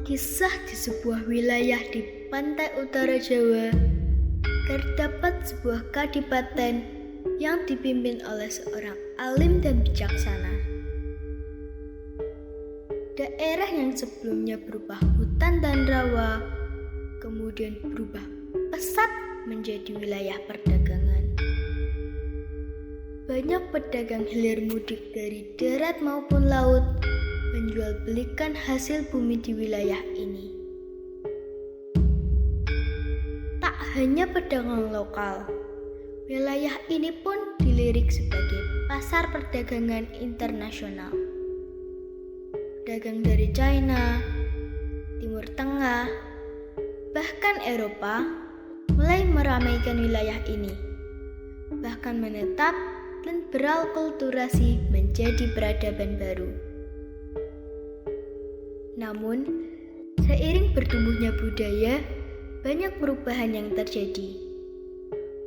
Kisah di sebuah wilayah di pantai utara Jawa, terdapat sebuah kadipaten yang dipimpin oleh seorang alim dan bijaksana. Daerah yang sebelumnya berupa hutan dan rawa, kemudian berubah pesat menjadi wilayah perdagangan. Banyak pedagang hilir mudik dari darat maupun laut menjual belikan hasil bumi di wilayah ini. Tak hanya pedagang lokal, wilayah ini pun dilirik sebagai pasar perdagangan internasional. Pedagang dari China, Timur Tengah, bahkan Eropa mulai meramaikan wilayah ini, bahkan menetap dan beralkulturasi menjadi peradaban baru. Namun, seiring bertumbuhnya budaya, banyak perubahan yang terjadi.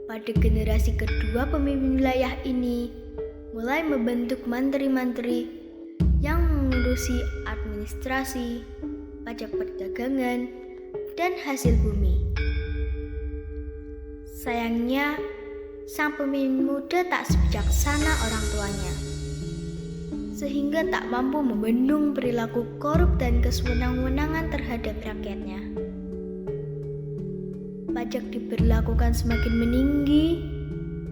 Pada generasi kedua pemimpin wilayah ini, mulai membentuk mantri-mantri yang mengurusi administrasi, pajak perdagangan, dan hasil bumi. Sayangnya, sang pemimpin muda tak sebijaksana orang tuanya, sehingga tak mampu membendung perilaku korup dan kesewenang-wenangan terhadap rakyatnya. Pajak diberlakukan semakin meninggi,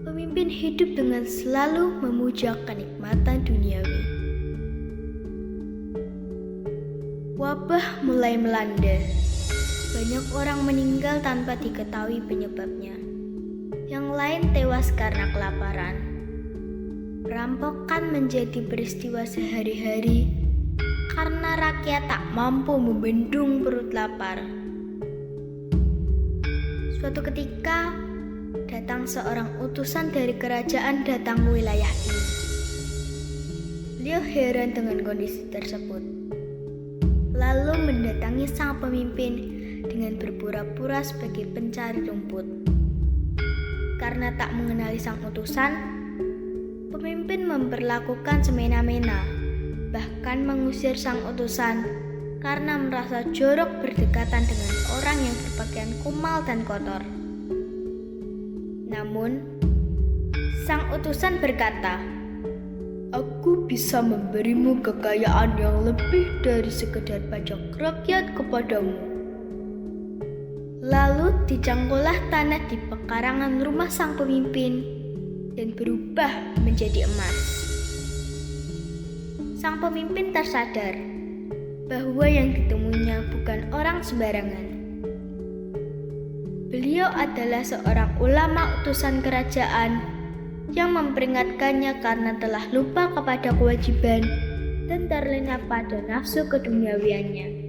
pemimpin hidup dengan selalu memuja kenikmatan duniawi. Wabah mulai melanda, banyak orang meninggal tanpa diketahui penyebabnya. Yang lain tewas karena kelaparan. Perampokan menjadi peristiwa sehari-hari karena rakyat tak mampu membendung perut lapar. Suatu ketika, datang seorang utusan dari kerajaan datang ke wilayah ini. Beliau heran dengan kondisi tersebut, lalu mendatangi sang pemimpin dengan berpura-pura sebagai pencari rumput. Karena tak mengenali sang utusan, pemimpin memperlakukan semena-mena, bahkan mengusir sang utusan karena merasa jorok berdekatan dengan orang yang berpakaian kumal dan kotor. Namun, sang utusan berkata, "Aku bisa memberimu kekayaan yang lebih dari sekedar pajak rakyat kepadamu." Lalu dicangkullah tanah di pekarangan rumah sang pemimpin dan berubah menjadi emas. Sang pemimpin tersadar bahwa yang ditemuinya bukan orang sembarangan. Beliau adalah seorang ulama utusan kerajaan yang memperingatkannya karena telah lupa kepada kewajiban dan terlena pada nafsu keduniawiannya.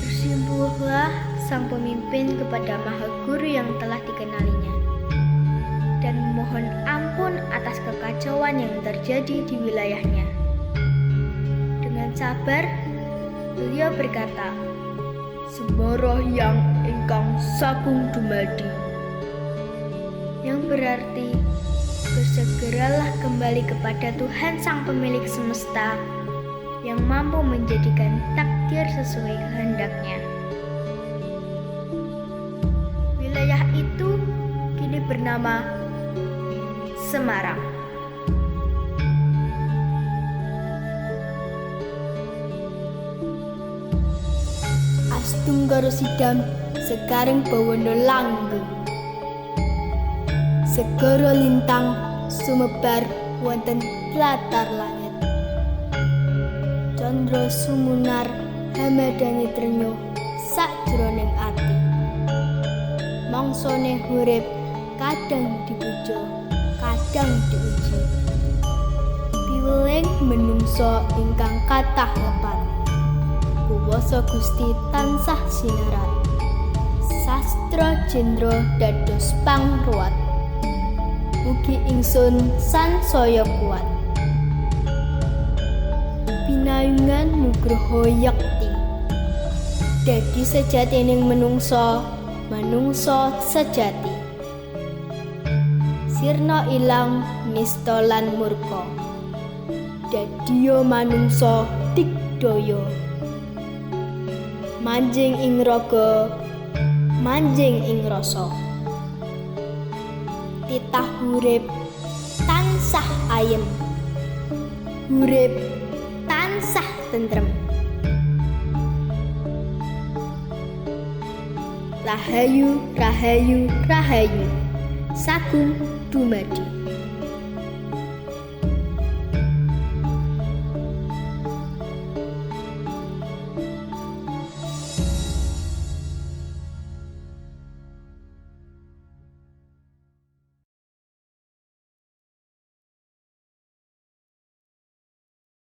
Bersimpuhlah sang pemimpin kepada Maha Guru yang telah dikenalinya dan memohon ampun atas kekacauan yang terjadi di wilayahnya. Dengan sabar, beliau berkata, "Sembara yang ingkang sagung dumadi," yang berarti bersegeralah kembali kepada Tuhan sang pemilik semesta yang mampu menjadikan takdir sesuai kehendaknya. Wilayah itu kini bernama Semarang. Astunggara sidam sekarang bawana langgeng. Segara lintang sumebar wonten tlatar langit. Candra sumunar hamadani trenyo sakjroning ati. Mangsane urip kadang dipuja, kadang diuji. Piweling menungso ingkang kathah lepat. Kuwasa Gusti tansah sinarat. Sastra jendra dados pangruwat. Mugi ingsun sansaya kuat. Pinayungan nugraha yakti. Dadi sejatining manungsa, manungsa sejati. Sirna ilang nista lan murka. Dadiya manungsa dik daya. Manjing ing raga, manjing ing rasa. Titah urip tansah ayem. Urip tansah tentrem. Rahayu, rahayu, rahayu. Sagung dumadi.